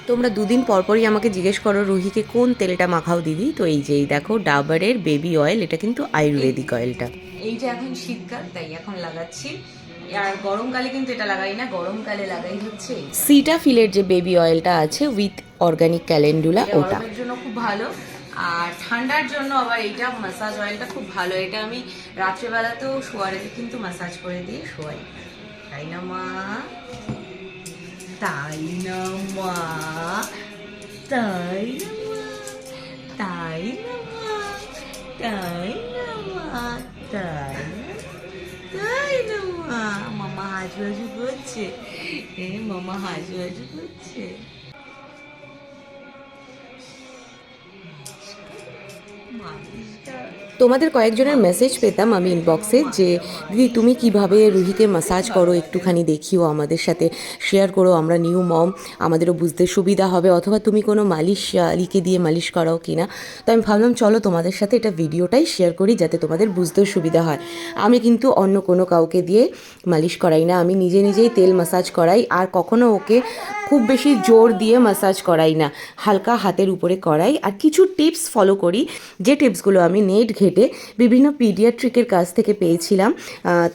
তোমরা দুদিন পরপরই আমাকে জিজ্ঞেস করো রুহিকে কোন তেলটা মাখাও দিদি, তো এই যে দেখো ডাবরের বেবি অয়েল, এটা কিন্তু আয়ুর্বেদিক অয়েলটা। এই যে এখন শীতকাল তাই এখন লাগাচ্ছি, আর গরমকালে কিন্তু এটা লাগাই না, গরমকালে লাগাই হচ্ছে সিটাফিলের যে বেবি অয়েলটা আছে উইথ অর্গানিক ক্যালেন্ডুলা, ওটা গরমের জন্য খুব ভালো। আর ঠান্ডার জন্য আবার এইটা মাসাজ অয়েলটা খুব ভালো, এটা আমি রাত্রেবেলাতেও শোয়ারে কিন্তু মাসাজ করে দিয়ে শোয়াই, তাই না মা? তাই না মা? তাই না মা? তাই না মা? তাই না মা? তাই না? তাই না মা? মামা হাজু করছে, মামা হাজু করছে। তোমাদের কয়েকজনের মেসেজ পেতাম আমি ইনবক্সে যে দিদি তুমি কিভাবে রুহিকে মাসাজ করো, একটুখানি দেখিও, আমাদের সাথে শেয়ার করো, আমরা নিউ মম, আমাদেরও বুঝতে সুবিধা হবে, অথবা তুমি কোনো মালিশ লিখে দিয়ে মালিশ করাও কিনা। তো আমি ভাবলাম চলো তোমাদের সাথে এটা ভিডিওটাই শেয়ার করি যাতে তোমাদের বুঝতেও সুবিধা হয়। আমি কিন্তু অন্য কোনো কাউকে দিয়ে মালিশ করাই না, আমি নিজে নিজেই তেল মাসাজ করাই, আর কখনো ওকে খুব বেশি জোর দিয়ে মাসাজ করাই না, হালকা হাতের উপরে করাই। আর কিছু টিপস ফলো করি, যে টিপসগুলো আমি নেট ঘেটে বিভিন্ন পিডিয়াট্রিকের কাছ থেকে পেয়েছিলাম।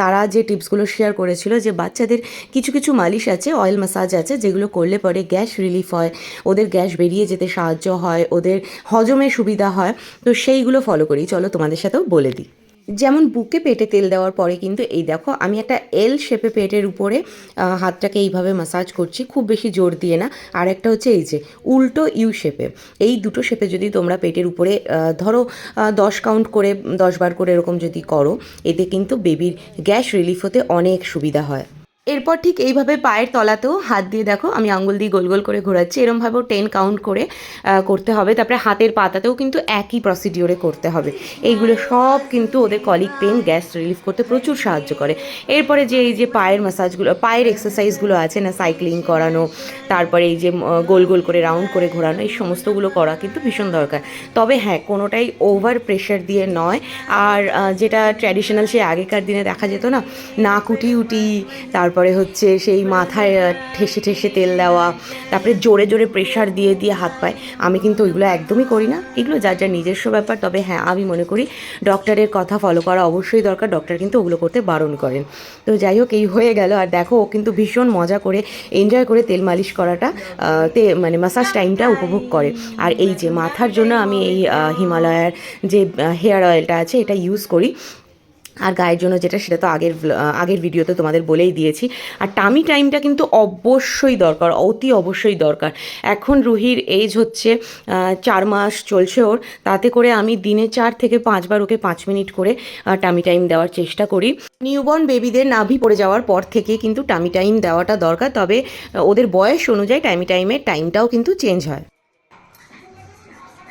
তারা যে টিপসগুলো শেয়ার করেছিল যে বাচ্চাদের কিছু কিছু মালিশ আছে, অয়েল ম্যাসাজ আছে, যেগুলো করলে পরে গ্যাস রিলিফ হয়, ওদের গ্যাস বেরিয়ে যেতে সাহায্য হয়, ওদের হজমে সুবিধা হয়, তো সেইগুলো ফলো করি। চলো তোমাদের সাথেও বলে দিই। যেমন বুকে পেটে তেল দেওয়ার পরে কিন্তু এই দেখো আমি একটা এল শেপে পেটের উপরে হাতটাকে এইভাবে মাসাজ করছি, খুব বেশি জোর দিয়ে না। আর একটা হচ্ছে এই যে উল্টো ইউ শেপে, এই দুটো শেপে যদি তোমরা পেটের উপরে ধরো 10 কাউন্ট করে 10 বার করে এরকম যদি করো, এতে কিন্তু বেবির গ্যাস রিলিফ হতে অনেক সুবিধা হয়। এরপর ঠিক এইভাবে পায়ের তলাতেও হাত দিয়ে দেখো আমি আঙুল দিয়ে গোল গোল করে ঘোরাচ্ছি, এরমভাবেও 10 কাউন্ট করে করতে হবে। তারপরে হাতের পাতাতেও কিন্তু একই প্রসিডিওরে করতে হবে। এইগুলো সব কিন্তু ওদের কলিক পেন গ্যাস রিলিফ করতে প্রচুর সাহায্য করে। এরপরে যে এই যে পায়ের ম্যাসাজগুলো, পায়ের এক্সারসাইজগুলো আছে না, সাইক্লিং করানো, তারপরে এই যে গোল গোল করে রাউন্ড করে ঘোরানো, এই সমস্তগুলো করা কিন্তু ভীষণ দরকার। তবে হ্যাঁ, কোনোটাই ওভার প্রেশার দিয়ে নয়। আর যেটা ট্র্যাডিশনাল সেই আগেকার দিনে দেখা যেত না, নাক উটি তারপরে হচ্ছে সেই মাথায় ঠেসে ঠেসে তেল দেওয়া, তারপরে জোরে জোরে প্রেশার দিয়ে দিয়ে হাত পায়, আমি কিন্তু ওইগুলো একদমই করি না। এগুলো যার যার নিজস্ব ব্যাপার। তবে হ্যাঁ, আমি মনে করি ডক্টরের কথা ফলো করা অবশ্যই দরকার, ডক্টর কিন্তু ওগুলো করতে বারণ করেন। তো যাই হোক, এই হয়ে গেল। আর দেখো ও কিন্তু ভীষণ মজা করে এনজয় করে তেল মালিশ করাটা, মানে মাসাজ টাইমটা উপভোগ করে। আর এই যে মাথার জন্য আমি এই হিমালয়ার যে হেয়ার অয়েলটা আছে এটা ইউজ করি। আর গায়ের জন্য যেটা, সেটা তো আগের ভিডিওতে তোমাদের বলেই দিয়েছি। আর টামি টাইমটা কিন্তু অবশ্যই দরকার, অতি অবশ্যই দরকার। এখন রুহির এজ হচ্ছে 4 মাস চলছে ওর, তাতে করে আমি দিনে 4 থেকে 5 বার ওকে 5 মিনিট করে টামি টাইম দেওয়ার চেষ্টা করি। নিউবর্ন বেবিদের নাভি পড়ে যাওয়ার পর থেকে কিন্তু টামি টাইম দেওয়াটা দরকার, তবে ওদের বয়স অনুযায়ী টামি টাইমের টাইমটাও কিন্তু চেঞ্জ হয়।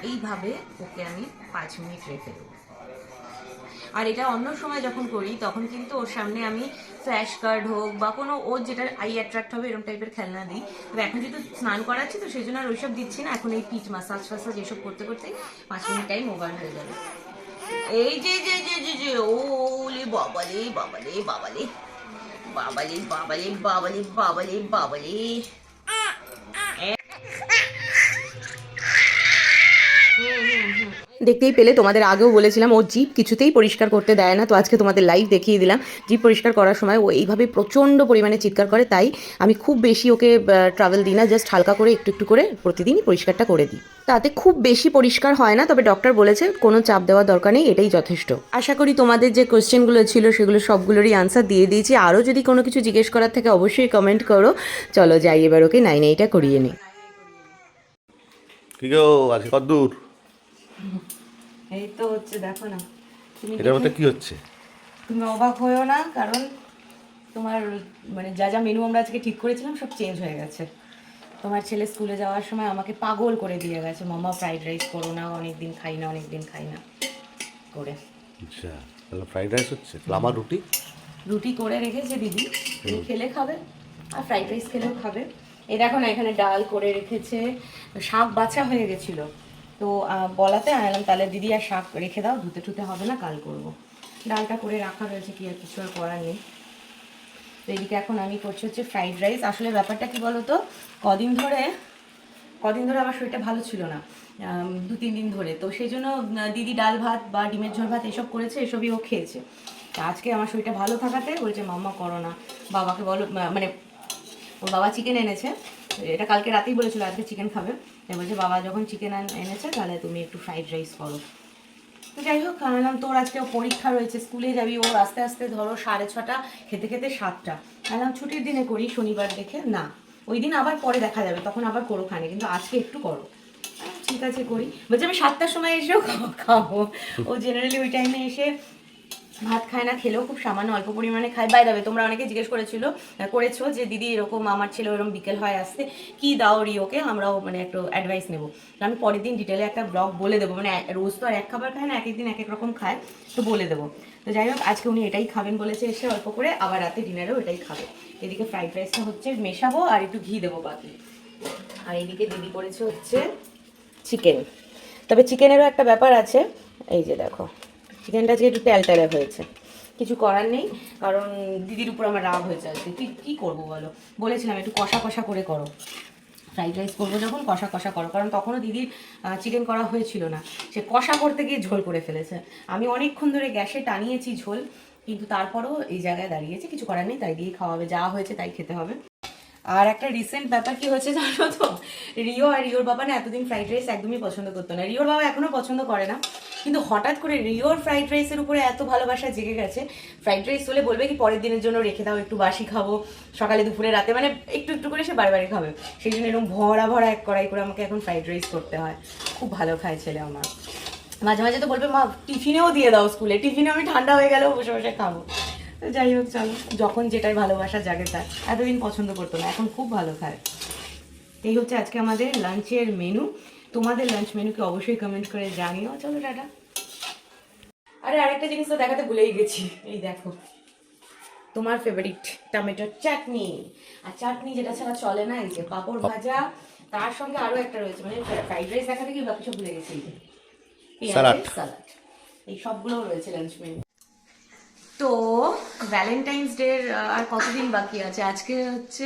এইভাবে ওকে আমি 5 মিনিট রেখে দেবো। আর এটা অন্য সময় যখন করি তখন কিন্তু ওর সামনে আমি ফ্ল্যাশ কার্ড হোক বা কোনো ওর যেটা আই অ্যাট্রাক্ট হবে এরকম টাইপের খেলনা দিই। তবে এখন যেহেতু স্নান করাচ্ছি তো সেই জন্য আর ওইসব দিচ্ছি না, এখন এই পিঠ মাসাজ ফাসাজ এসব করতে করতে 5 মিনিট টাইম ওভার হয়ে যাবে। এই যে যে যে যে যে ওলে বাবালে বাবালে বাবালে বাবালে বাবালে বাবালে বাবালে বাবালে। দেখতেই পেলে, তোমাদের আগেও বলেছিলাম ও জিভ কিছুতেই পরিষ্কার করতে দেয় না, তো আজকে তোমাদের লাইভ দেখিয়ে দিলাম। জিভ পরিষ্কার করার সময় ও এইভাবে প্রচণ্ড পরিমাণে চিৎকার করে, তাই আমি খুব বেশি ওকে ট্রাভেল দিই না, জাস্ট হালকা করে একটু একটু করে প্রতিদিনই পরিষ্কারটা করে দিই। তাতে খুব বেশি পরিষ্কার হয় না, তবে ডক্টর বলেছে কোনো চাপ দেওয়ার দরকার নেই, এটাই যথেষ্ট। আশা করি তোমাদের যে কোয়েশ্চেনগুলো ছিল সেগুলো সবগুলোরই আনসার দিয়ে দিয়েছি। আরও যদি কোনো কিছু জিজ্ঞেস করার থাকে অবশ্যই কমেন্ট করো। চলো যাই এবার ওকে নাইনে এটা করিয়ে নিই। কি গো, আজকে কতদূর? এই তো হচ্ছে, দেখো না। এটার মধ্যে কি হচ্ছে? তুমি অবাক হয়েও না, কারণ তোমার মানে যা যা মেনু আমরা আজকে ঠিক করেছিলাম সব চেঞ্জ হয়ে গেছে। তোমার ছেলে স্কুলে যাওয়ার সময় আমাকে পাগল করে দিয়ে গেছে, মামা ফ্রাইড রাইস করো না, অনেকদিন খাই না অনেকদিন খাই না করে। আচ্ছা, তাহলে ফ্রাইড রাইস হচ্ছে। তাহলে আমার রুটি রুটি করে রেখেছে দিদি, তুমি খেলে খাবে আর ফ্রাইড রাইস খেলেও খাবে। এই দেখো না, এখানে ডাল করে রেখেছে, শাক বাছা হয়ে গেছিলো, তো বলাতে আনলাম তাহলে দিদি আর শাক রেখে দাও, ধুতে ঠুতে হবে না, কাল করবো। ডালটা করে রাখা রয়েছে, কি আর কিছু আর করার নেই। তো এদিকে এখন আমি করছি হচ্ছে ফ্রাইড রাইস। আসলে ব্যাপারটা কি বলো তো, কদিন ধরে আমার শরীরটা ভালো ছিল না, 2-3 দিন ধরে। তো সেই জন্য দিদি ডাল ভাত বা ডিমের ঝোল ভাত এসব করেছে, এসবই ও খেয়েছে। তা আজকে আমার শরীরটা ভালো থাকাতে বলছে মাম্মা করো না, বাবাকে বলো, মানে ওর বাবা চিকেন এনেছে, এটা কালকে রাতেই বলেছিল আজকে চিকেন খাবে। বলছে বাবা যখন চিকেন এনেছে তাহলে তুমি একটু ফ্রাইড রাইস করো। তো যাই হোক, আনলাম। তোর আজকে পরীক্ষা রয়েছে, স্কুলে যাবি, ওর আস্তে আস্তে ধরো 6:30, খেতে খেতে 7টা। আনলাম ছুটির দিনে করি, শনিবার দেখে না, ওই দিন আবার পরে দেখা যাবে, তখন আবার করো খানে, কিন্তু আজকে একটু করো। ঠিক আছে করি। বলছে আমি 7টার সময় এসেও খাবো। ও জেনারেলি ওই টাইমে এসে ভাত খায় না, খেলেও খুব সামান্য অল্প পরিমাণে খায়। বাই দাবে তোমরা অনেকে জিজ্ঞেস করেছো যে দিদি এরকম আমার ছেলে এরকম বিকেল হয় আসতে, কি দাও রিওকে, আমরাও মানে একটু অ্যাডভাইস নেবো। তো আমি পরের দিন ডিটেলে একটা ব্লগ বলে দেবো, মানে রোজ তো আর এক খাবার খায় না, এক একদিন এক এক রকম খায়, তো বলে দেবো। তো যাই হোক, আজকে উনি এটাই খাবেন বলেছে এসে অল্প করে, আবার রাতে ডিনারেও এটাই খাবে। এদিকে ফ্রাইড রাইসটা হচ্ছে মেশাবো আর একটু ঘি দেবো বাকি। আর এদিকে দিদি করেছে হচ্ছে চিকেন। তবে চিকেনেরও একটা ব্যাপার আছে, এই যে দেখো চিকেনটা আজকে একটু ট্যালট্যালে হয়েছে, কিছু করার নেই, কারণ দিদির উপর আমার রাগ হয়েছে আজকে। কী করবো বলো, বলেছিলাম একটু কষা কষা করে করো, ফ্রাইড রাইস করবো যখন কষা কষা করো, কারণ তখনও দিদির চিকেন করা হয়েছিল না, সে কষা করতে গিয়ে ঝোল করে ফেলেছে। আমি অনেকক্ষণ ধরে গ্যাসে টানিয়েছি ঝোল, কিন্তু তারপরও এই জায়গায় দাঁড়িয়েছি, কিছু করার নেই, তাই দিয়েই খাওয়া হবে, যা হয়েছে তাই খেতে হবে। আর একটা রিসেন্ট ব্যাপার কি হয়েছে জানো তো, রিও আর রিওর বাবা না এতদিন ফ্রাইড রাইস একদমই পছন্দ করতো না, রিওর বাবা এখনো পছন্দ করে না, কিন্তু হঠাৎ করে রিওর ফ্রাইড রাইসের উপরে এত ভালোবাসা জেগে গেছে। ফ্রাইড রাইস হলে বলবে কি পরের দিনের জন্য রেখে দাও, একটু বাসি খাবো, সকালে দুপুরে রাতে, মানে একটু একটু করে সে বারে বারে খাবে। সেই জন্য এরকম ভরা ভরা এক কড়াই করে আমাকে এখন ফ্রাইড রাইস করতে হয়। খুব ভালো খায় ছেলে আমার। মাঝে মাঝে তো বলবে মা টিফিনেও দিয়ে দাও, স্কুলে টিফিনে আমি ঠান্ডা হয়ে গেলেও বসে বসে খাবো। তো যাই হোক চলো, যখন যেটাই ভালোবাসা জাগে তার, এতদিন পছন্দ করতো না, এখন খুব ভালো খায়। এই হচ্ছে আজকে আমাদের লাঞ্চের মেনু। তোমাদের লাঞ্চ মেনুকে অবশ্যই কমেন্ট করে জানিও। চলো টাটা। আরে আরেকটা জিনিস তো দেখাতে ভুলেই গেছি, এই দেখো তোমার ফেভারিট টমেটোর চাটনি। আর চাটনি যেটা ছাড়া চলে না, এই যে পাঁপড় ভাজা, তার সঙ্গে আরো একটা রয়েছে, মানে ফ্রাইড রাইস দেখাতে কি বাকি সব ভুলে গেছি, সালাড, এই সবগুলো রয়েছে লাঞ্চ মেনু। তো ভ্যালেন্টাইন্স ডে আর কতদিন বাকি আছে? আজকে হচ্ছে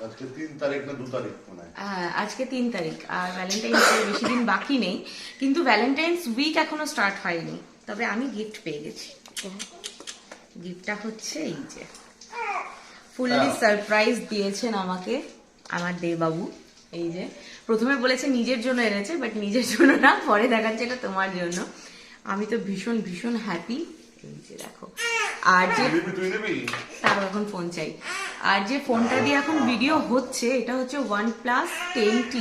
আজকে 3 তারিখ না 2 তারিখ মনে হয়। হ্যাঁ আজকে 3 তারিখ, আর ভ্যালেন্টাইন্স ডে বেশি দিন বাকি নেই, কিন্তু ভ্যালেন্টাইন্স উইক এখনো স্টার্ট হয়নি। তবে আমি গিফট পেয়ে গেছি, গিফটটা হচ্ছে এই যে ফুললি সারপ্রাইজ দিয়েছেন আমাকে আমার দেববাবু। এই যে প্রথমে বলেছে নিজের জন্য এনেছে, বাট নিজের জন্য না, পরে দেখাচ্ছে এটা তোমার জন্য। আমি তো ভীষণ ভীষণ হ্যাপি। এই যে দেখো, আর যে তারও এখন ফোন চাই, আর যে ফোনটা দিয়ে এখন ভিডিও হচ্ছে এটা হচ্ছে OnePlus 10T।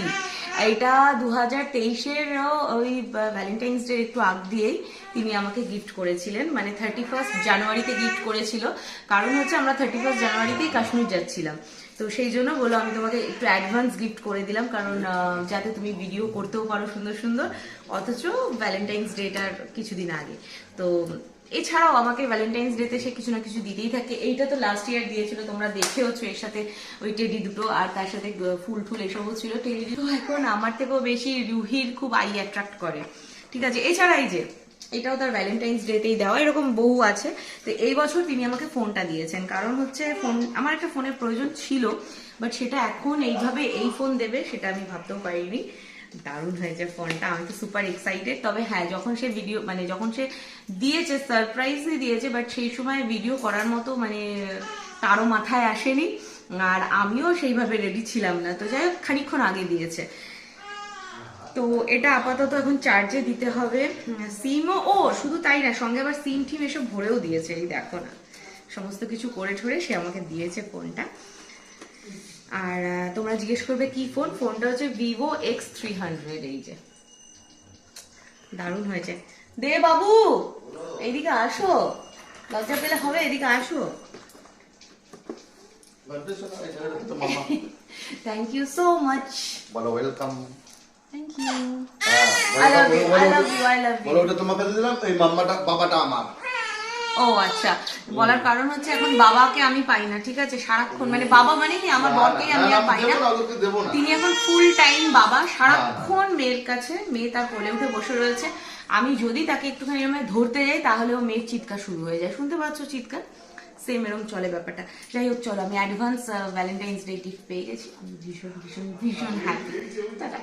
এটা 2023-এর ওই ভ্যালেন্টাইন্স ডে একটু আগ দিয়েই তিনি আমাকে গিফট করেছিলেন, মানে 31 জানুয়ারিতে গিফট করেছিল। কারণ হচ্ছে আমরা 31 জানুয়ারিতেই কাশ্মীর যাচ্ছিলাম, তো সেই জন্য বলো আমি তোমাকে একটু অ্যাডভান্স গিফট করে দিলাম, কারণ যাতে তুমি ভিডিও করতেও পারো সুন্দর সুন্দর, অথচ ভ্যালেন্টাইন্স ডেটার কিছুদিন আগে। তো এছাড়াও আমাকে ভ্যালেন্টাইন্স ডেতে সে কিছু না কিছু দিতেই থাকে। এইটা তো লাস্ট ইয়ার দিয়েছিল, তোমরা দেখেওছো, এর সাথে ওই টেডি দুটো, আর তার সাথে ফুল টুল এসবও ছিল। টেডি দুটো এখন আমার থেকেও বেশি রুহির খুব আই অ্যাট্রাক্ট করে, ঠিক আছে। এছাড়া এই যে এটাও তার ভ্যালেন্টাইন্স ডেতেই দেওয়া, এরকম বহু আছে। তো এই বছর তিনি আমাকে ফোনটা দিয়েছেন, কারণ হচ্ছে ফোন, আমার একটা ফোনের প্রয়োজন ছিল, বাট সেটা এখন এইভাবে এই ফোন দেবে সেটা আমি ভাবতেও পারিনি। দারুণ হয়েছে ফোনটা, আমি তো সুপার এক্সাইটেড। তবে হ্যাঁ, যখন সে ভিডিও, মানে যখন সে দিয়েছে সারপ্রাইজই দিয়েছে, বাট সেই সময় ভিডিও করার মতো মানে তারও মাথায় আসেনি, আর আমিও সেইভাবে রেডি ছিলাম না। তো যাই হোক, খানিকক্ষণ আগে দিয়েছে। তো এটা আপাতত এখন চার্জে দিতে হবে। সিমও, ও শুধু তাই না, সঙ্গে আবার সিম টিম এসব ভরেও দিয়েছে, এই দেখো না, সমস্ত কিছু করে ঠরে সে আমাকে দিয়েছে ফোনটা। আর তোমরা জিজ্ঞেস করবে কি ফোন, ফোনটা হচ্ছে Vivo X300। এই যে দারুণ হয়েছে। দে বাবু এইদিকে আসো, লজ্জা পেলে হবে, এদিকে আসো। Thank you so much. বলো welcome. Thank you. I love you, I love you, I love you. বলো ওটা তোমাকে দিলাম, এই মাম্মাটা বাবাটা আমার। ও আচ্ছা, বলার কারণ হচ্ছে এখন বাবাকে আমি পাই না, ঠিক আছে, সারাক্ষণ, মানে বাবা মানে কি আমার বরকেই আমি আর পাই না। তিনি এখন ফুল টাইম বাবা, সারাক্ষণ মেয়ের কাছে, মেয়ে তার কোলে উঠে বসে রয়েছে। আমি যদি তাকে একটুখানি এরকম ধরতে যাই তাহলেও মেয়ের চিৎকার শুরু হয়ে যায়, শুনতে পাচ্ছ চিৎকার, সেম এরকম চলে ব্যাপারটা। যাই হোক চলো, আমি অ্যাডভান্স ভ্যালেন্টাইন্স ডে গিফট পেয়ে গেছি, আমি ভীষণ ভীষণ ভীষণ হ্যাপি। টাটা।